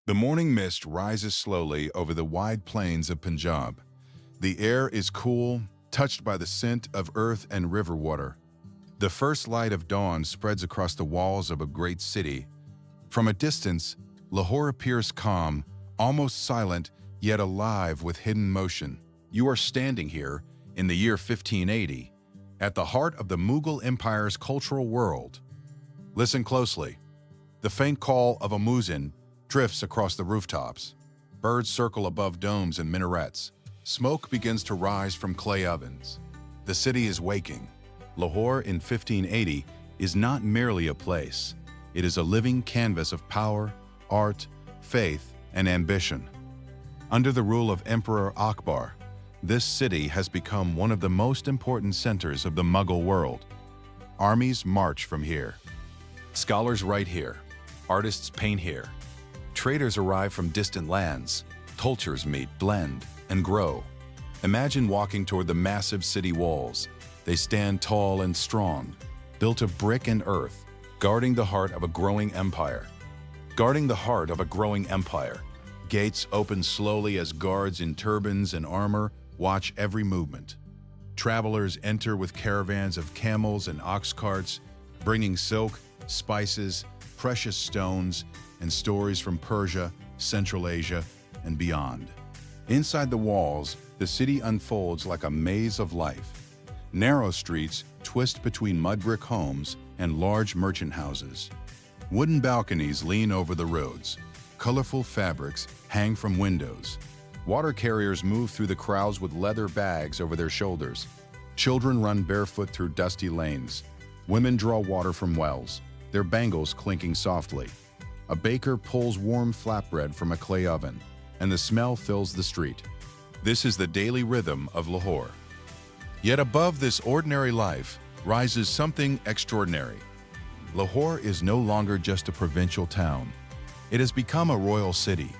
The morning mist rises slowly over the wide plains of Punjab. The air is cool, touched by the scent of earth and river water. The first light of dawn spreads across the walls of a great city. From a distance, Lahore appears calm, almost silent, yet alive with hidden motion. You are standing here in the year 1580, at the heart of the Mughal Empire's cultural world. Listen closely. The faint call of a muezzin drifts across the rooftops. Birds circle above domes and minarets. Smoke begins to rise from clay ovens. The city is waking. Lahore in 1580 is not merely a place. It is a living canvas of power, art, faith, and ambition. Under the rule of Emperor Akbar, this city has become one of the most important centers of the Mughal world. Armies march from here. Scholars write here. Artists paint here. Traders arrive from distant lands. Cultures meet, blend, and grow. Imagine walking toward the massive city walls. They stand tall and strong, built of brick and earth, guarding the heart of a growing empire. Guarding the heart of a growing empire. Gates open slowly as guards in turbans and armor watch every movement. Travelers enter with caravans of camels and ox carts, bringing silk, spices, precious stones, and stories from Persia, Central Asia, and beyond. Inside the walls, the city unfolds like a maze of life. Narrow streets twist between mud brick homes and large merchant houses. Wooden balconies lean over the roads. Colorful fabrics hang from windows. Water carriers move through the crowds with leather bags over their shoulders. Children run barefoot through dusty lanes. Women draw water from wells, their bangles clinking softly. A baker pulls warm flatbread from a clay oven, and the smell fills the street. This is the daily rhythm of Lahore. Yet above this ordinary life rises something extraordinary. Lahore is no longer just a provincial town. It has become a royal city.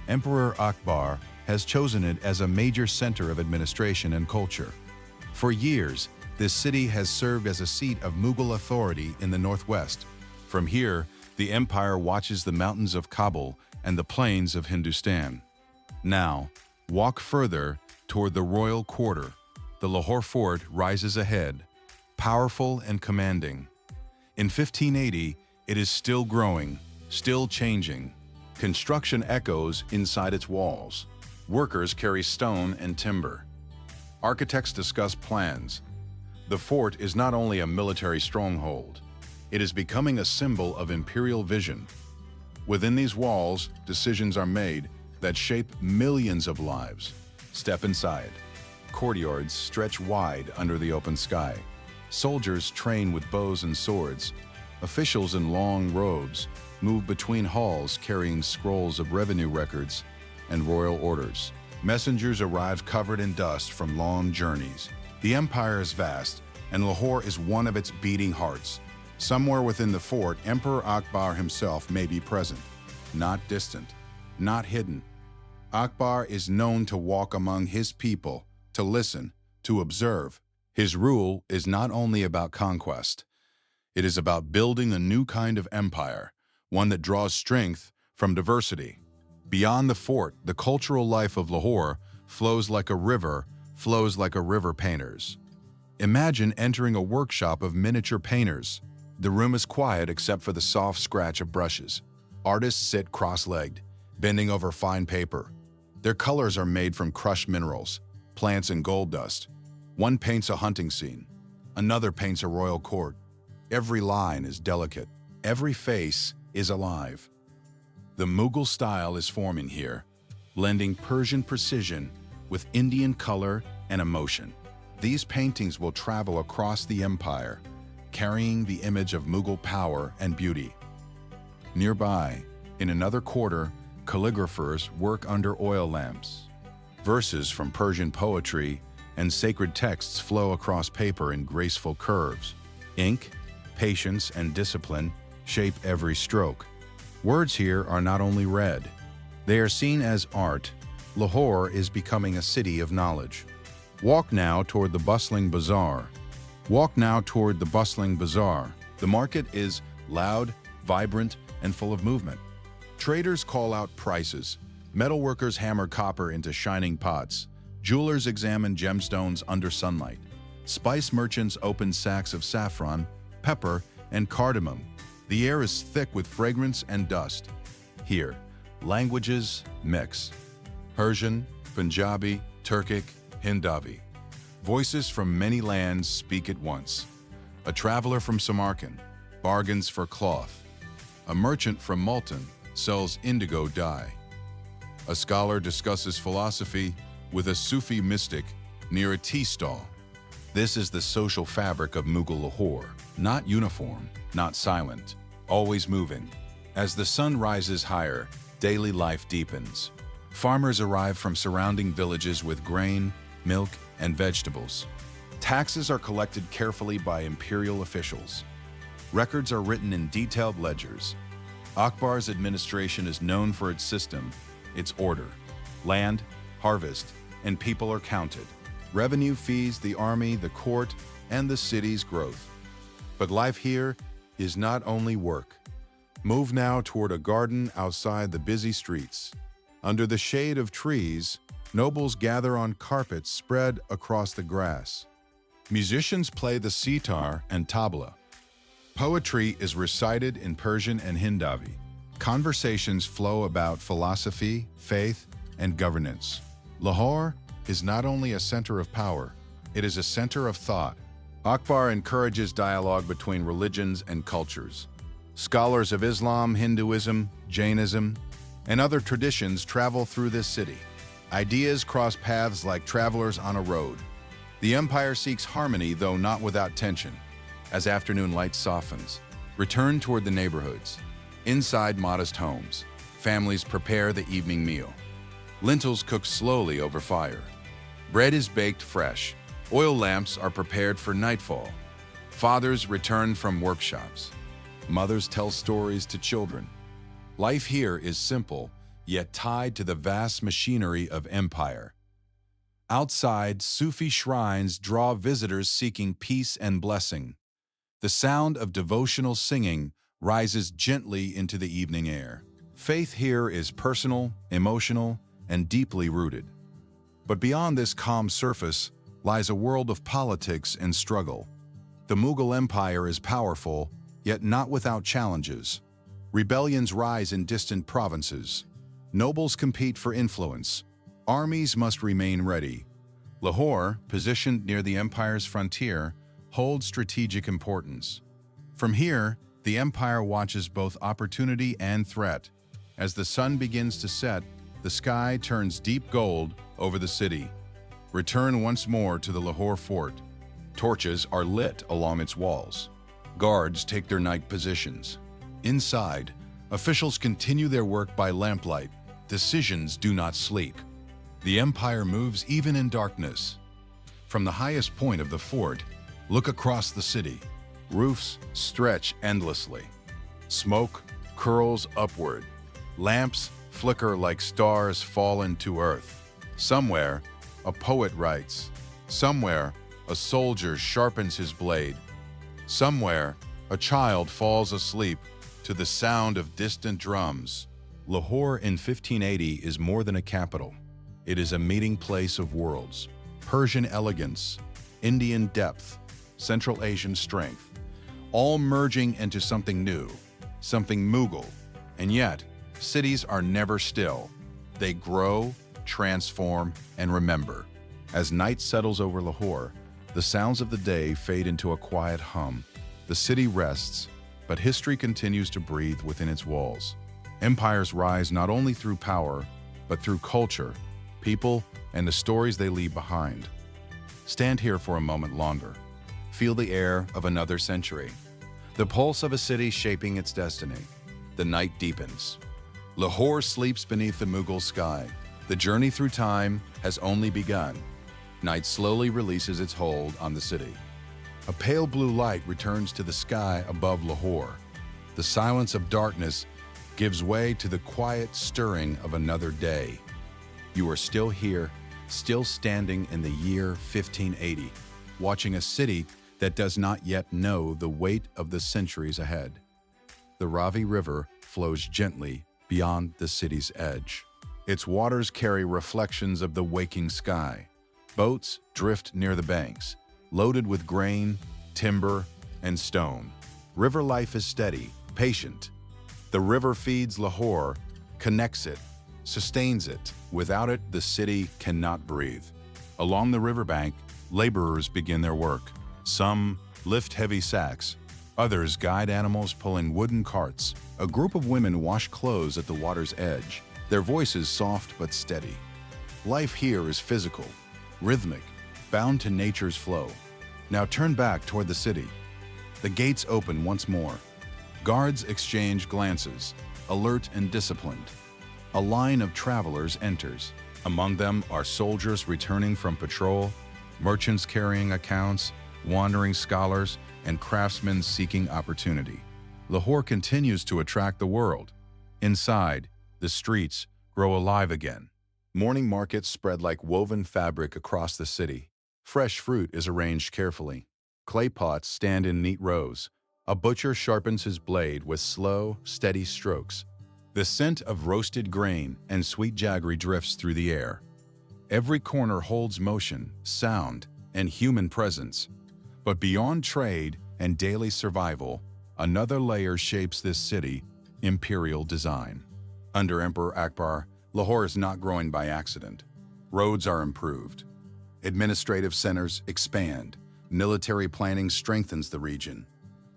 Emperor Akbar has chosen it as a major center of administration and culture. For years, this city has served as a seat of Mughal authority in the northwest. From here, the empire watches the mountains of Kabul and the plains of Hindustan. Now, walk further toward the royal quarter. The Lahore fort rises ahead, powerful and commanding. In 1580, it is still growing, still changing. Construction echoes inside its walls. Workers carry stone and timber. Architects discuss plans. The fort is not only a military stronghold, it is becoming a symbol of imperial vision. Within these walls, decisions are made that shape millions of lives. Step inside. Courtyards stretch wide under the open sky. Soldiers train with bows and swords. Officials in long robes move between halls carrying scrolls of revenue records and royal orders. Messengers arrive covered in dust from long journeys. The empire is vast, and Lahore is one of its beating hearts. Somewhere within the fort, Emperor Akbar himself may be present, not distant, not hidden. Akbar is known to walk among his people, to listen, to observe. His rule is not only about conquest. It is about building a new kind of empire, one that draws strength from diversity. Beyond the fort, the cultural life of Lahore flows like a river painters. Imagine entering a workshop of miniature painters. The room is quiet except for the soft scratch of brushes. Artists sit cross-legged, bending over fine paper. Their colors are made from crushed minerals, plants and gold dust. One paints a hunting scene. Another paints a royal court. Every line is delicate. Every face is alive. The Mughal style is forming here, blending Persian precision with Indian color and emotion. These paintings will travel across the empire, carrying the image of Mughal power and beauty. Nearby, in another quarter, calligraphers work under oil lamps. Verses from Persian poetry and sacred texts flow across paper in graceful curves. Ink, patience, and discipline shape every stroke. Words here are not only read, they are seen as art. Lahore is becoming a city of knowledge. Walk now toward the bustling bazaar. Walk now toward the bustling bazaar. The market is loud, vibrant, and full of movement. Traders call out prices. Metalworkers hammer copper into shining pots. Jewelers examine gemstones under sunlight. Spice merchants open sacks of saffron, pepper, and cardamom. The air is thick with fragrance and dust. Here, languages mix. Persian, Punjabi, Turkic, Hindavi. Voices from many lands speak at once. A traveler from Samarkand bargains for cloth. A merchant from Multan sells indigo dye. A scholar discusses philosophy with a Sufi mystic near a tea stall. This is the social fabric of Mughal Lahore, not uniform, not silent, always moving. As the sun rises higher, daily life deepens. Farmers arrive from surrounding villages with grain, milk, and vegetables. Taxes are collected carefully by imperial officials. Records are written in detailed ledgers. Akbar's administration is known for its system, its order. Land, harvest, and people are counted. Revenue feeds the army, the court, and the city's growth. But life here is not only work. Move now toward a garden outside the busy streets. Under the shade of trees, nobles gather on carpets spread across the grass. Musicians play the sitar and tabla. Poetry is recited in Persian and Hindavi. Conversations flow about philosophy, faith, and governance. Lahore is not only a center of power, it is a center of thought. Akbar encourages dialogue between religions and cultures. Scholars of Islam, Hinduism, Jainism, and other traditions travel through this city. Ideas cross paths like travelers on a road. The empire seeks harmony, though not without tension. As afternoon light softens, return toward the neighborhoods. Inside modest homes, families prepare the evening meal. Lentils cook slowly over fire. Bread is baked fresh. Oil lamps are prepared for nightfall. Fathers return from workshops. Mothers tell stories to children. Life here is simple, yet tied to the vast machinery of empire. Outside, Sufi shrines draw visitors seeking peace and blessing. The sound of devotional singing rises gently into the evening air. Faith here is personal, emotional, and deeply rooted. But beyond this calm surface lies a world of politics and struggle. The Mughal Empire is powerful, yet not without challenges. Rebellions rise in distant provinces. Nobles compete for influence. Armies must remain ready. Lahore, positioned near the empire's frontier, holds strategic importance. From here, the empire watches both opportunity and threat. As the sun begins to set, the sky turns deep gold over the city. Return once more to the Lahore fort. Torches are lit along its walls. Guards take their night positions. Inside, officials continue their work by lamplight. Decisions do not sleep. The empire moves even in darkness. From the highest point of the fort, look across the city. Roofs stretch endlessly. Smoke curls upward. Lamps flicker like stars fallen to earth. Somewhere, a poet writes. Somewhere, a soldier sharpens his blade. Somewhere, a child falls asleep to the sound of distant drums. Lahore in 1580 is more than a capital. It is a meeting place of worlds. Persian elegance, Indian depth, Central Asian strength, all merging into something new, something Mughal. And yet, cities are never still. They grow, transform, and remember. As night settles over Lahore, the sounds of the day fade into a quiet hum. The city rests, but history continues to breathe within its walls. Empires rise not only through power, but through culture, people, and the stories they leave behind. Stand here for a moment longer. Feel the air of another century. The pulse of a city shaping its destiny. The night deepens. Lahore sleeps beneath the Mughal sky. The journey through time has only begun. Night slowly releases its hold on the city. A pale blue light returns to the sky above Lahore. The silence of darkness gives way to the quiet stirring of another day. You are still here, still standing in the year 1580, watching a city that does not yet know the weight of the centuries ahead. The Ravi River flows gently beyond the city's edge. Its waters carry reflections of the waking sky. Boats drift near the banks, loaded with grain, timber, and stone. River life is steady, patient. The river feeds Lahore, connects it, sustains it. Without it, the city cannot breathe. Along the riverbank, laborers begin their work. Some lift heavy sacks, others guide animals pulling wooden carts. A group of women wash clothes at the water's edge, their voices soft but steady. Life here is physical, rhythmic, bound to nature's flow. Now turn back toward the city. The gates open once more. Guards exchange glances, alert and disciplined. A line of travelers enters. Among them are soldiers returning from patrol, merchants carrying accounts, wandering scholars, and craftsmen seeking opportunity. Lahore continues to attract the world. Inside, the streets grow alive again. Morning markets spread like woven fabric across the city. Fresh fruit is arranged carefully. Clay pots stand in neat rows. A butcher sharpens his blade with slow, steady strokes. The scent of roasted grain and sweet jaggery drifts through the air. Every corner holds motion, sound, and human presence. But beyond trade and daily survival, another layer shapes this city: imperial design. Under Emperor Akbar, Lahore is not growing by accident. Roads are improved. Administrative centers expand. Military planning strengthens the region.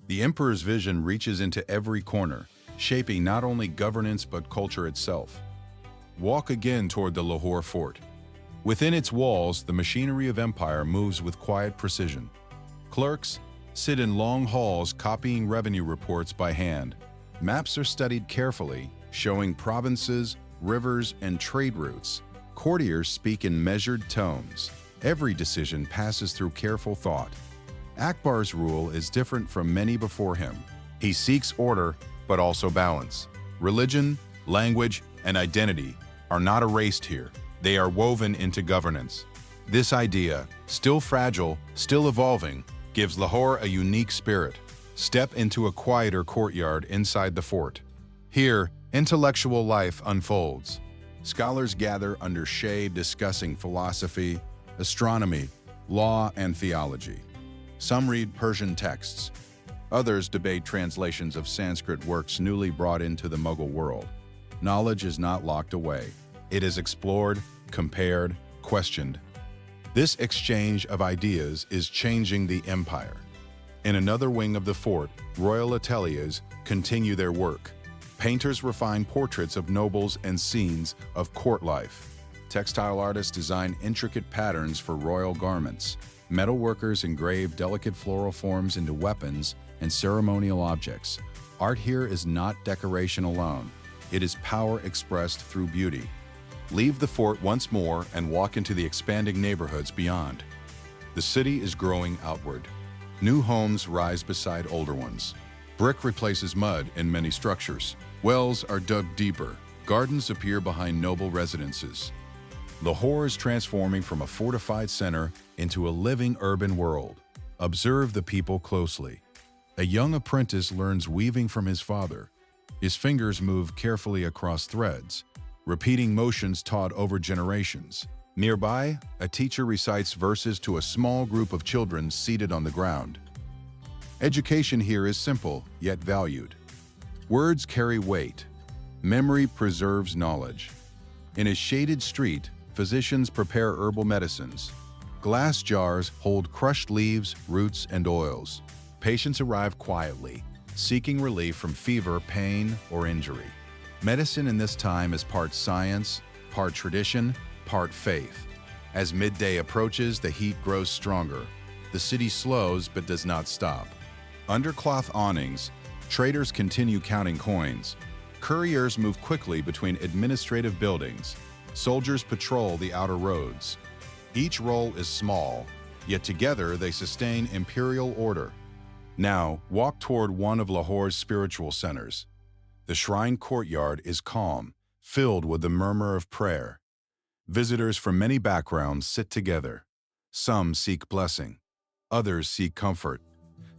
The emperor's vision reaches into every corner, shaping not only governance but culture itself. Walk again toward the Lahore fort. Within its walls, the machinery of empire moves with quiet precision. Clerks sit in long halls copying revenue reports by hand. Maps are studied carefully, showing provinces, rivers, and trade routes. Courtiers speak in measured tones. Every decision passes through careful thought. Akbar's rule is different from many before him. He seeks order, but also balance. Religion, language, and identity are not erased here. They are woven into governance. This idea, still fragile, still evolving, gives Lahore a unique spirit. Step into a quieter courtyard inside the fort. Here, intellectual life unfolds. Scholars gather under shade discussing philosophy, astronomy, law, and theology. Some read Persian texts. Others debate translations of Sanskrit works newly brought into the Mughal world. Knowledge is not locked away. It is explored, compared, questioned. This exchange of ideas is changing the empire. In another wing of the fort, royal ateliers continue their work. Painters refine portraits of nobles and scenes of court life. Textile artists design intricate patterns for royal garments. Metalworkers engrave delicate floral forms into weapons and ceremonial objects. Art here is not decoration alone. It is power expressed through beauty. Leave the fort once more and walk into the expanding neighborhoods beyond. The city is growing outward. New homes rise beside older ones. Brick replaces mud in many structures. Wells are dug deeper. Gardens appear behind noble residences. Lahore is transforming from a fortified center into a living urban world. Observe the people closely. A young apprentice learns weaving from his father. His fingers move carefully across threads, repeating motions taught over generations. Nearby, a teacher recites verses to a small group of children seated on the ground. Education here is simple, yet valued. Words carry weight. Memory preserves knowledge. In a shaded street, physicians prepare herbal medicines. Glass jars hold crushed leaves, roots, and oils. Patients arrive quietly, seeking relief from fever, pain, or injury. Medicine in this time is part science, part tradition, part faith. As midday approaches, the heat grows stronger. The city slows but does not stop. Under cloth awnings, traders continue counting coins. Couriers move quickly between administrative buildings. Soldiers patrol the outer roads. Each role is small, yet together they sustain imperial order. Now, walk toward one of Lahore's spiritual centers. The shrine courtyard is calm, filled with the murmur of prayer. Visitors from many backgrounds sit together. Some seek blessing. Others seek comfort.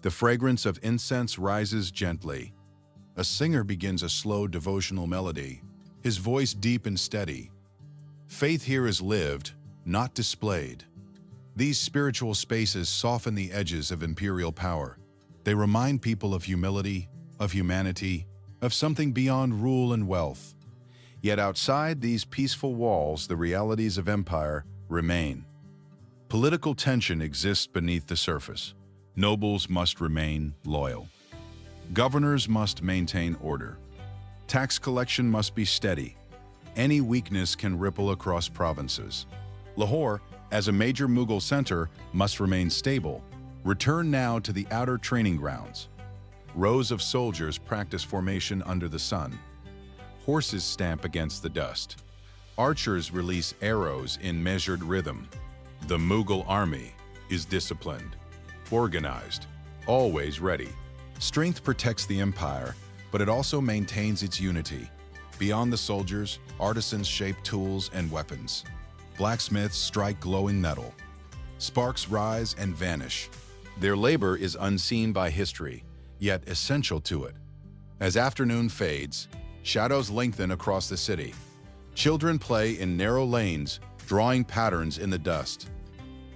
The fragrance of incense rises gently. A singer begins a slow devotional melody, his voice deep and steady. Faith here is lived, not displayed. These spiritual spaces soften the edges of imperial power. They remind people of humility, of humanity, of something beyond rule and wealth. Yet outside these peaceful walls, the realities of empire remain. Political tension exists beneath the surface. Nobles must remain loyal. Governors must maintain order. Tax collection must be steady. Any weakness can ripple across provinces. Lahore, as a major Mughal center, must remain stable. Return now to the outer training grounds. Rows of soldiers practice formation under the sun. Horses stamp against the dust. Archers release arrows in measured rhythm. The Mughal army is disciplined, organized, always ready. Strength protects the empire, but it also maintains its unity. Beyond the soldiers, artisans shape tools and weapons. Blacksmiths strike glowing metal. Sparks rise and vanish. Their labor is unseen by history, yet essential to it. As afternoon fades, shadows lengthen across the city. Children play in narrow lanes, drawing patterns in the dust.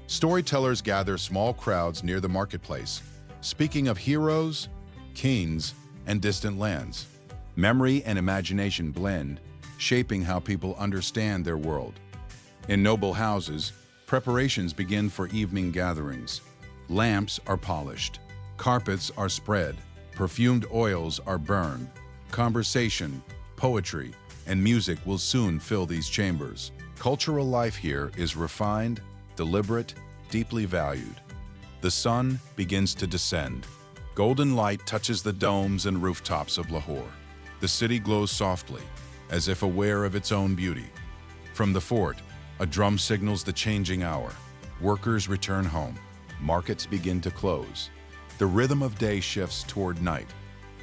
Storytellers gather small crowds near the marketplace, speaking of heroes, kings, and distant lands. Memory and imagination blend, shaping how people understand their world. In noble houses, preparations begin for evening gatherings. Lamps are polished, carpets are spread, perfumed oils are burned. Conversation, poetry, and music will soon fill these chambers. Cultural life here is refined, deliberate, deeply valued. The sun begins to descend. Golden light touches the domes and rooftops of Lahore. The city glows softly, as if aware of its own beauty. From the fort, a drum signals the changing hour. Workers return home. Markets begin to close. The rhythm of day shifts toward night.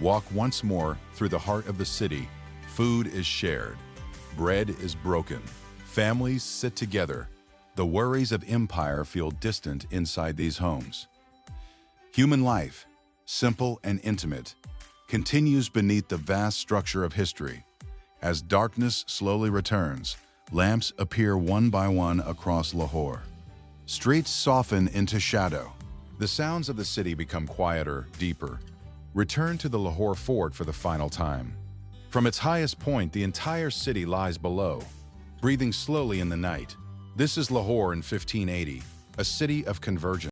Walk once more through the heart of the city. Food is shared. Bread is broken. Families sit together. The worries of empire feel distant inside these homes. Human life, simple and intimate, continues beneath the vast structure of history. As darkness slowly returns, lamps appear one by one across Lahore. Streets soften into shadow. The sounds of the city become quieter, deeper. Return to the Lahore fort for the final time. From its highest point, the entire city lies below, breathing slowly in the night. This is Lahore in 1580, a city of convergence.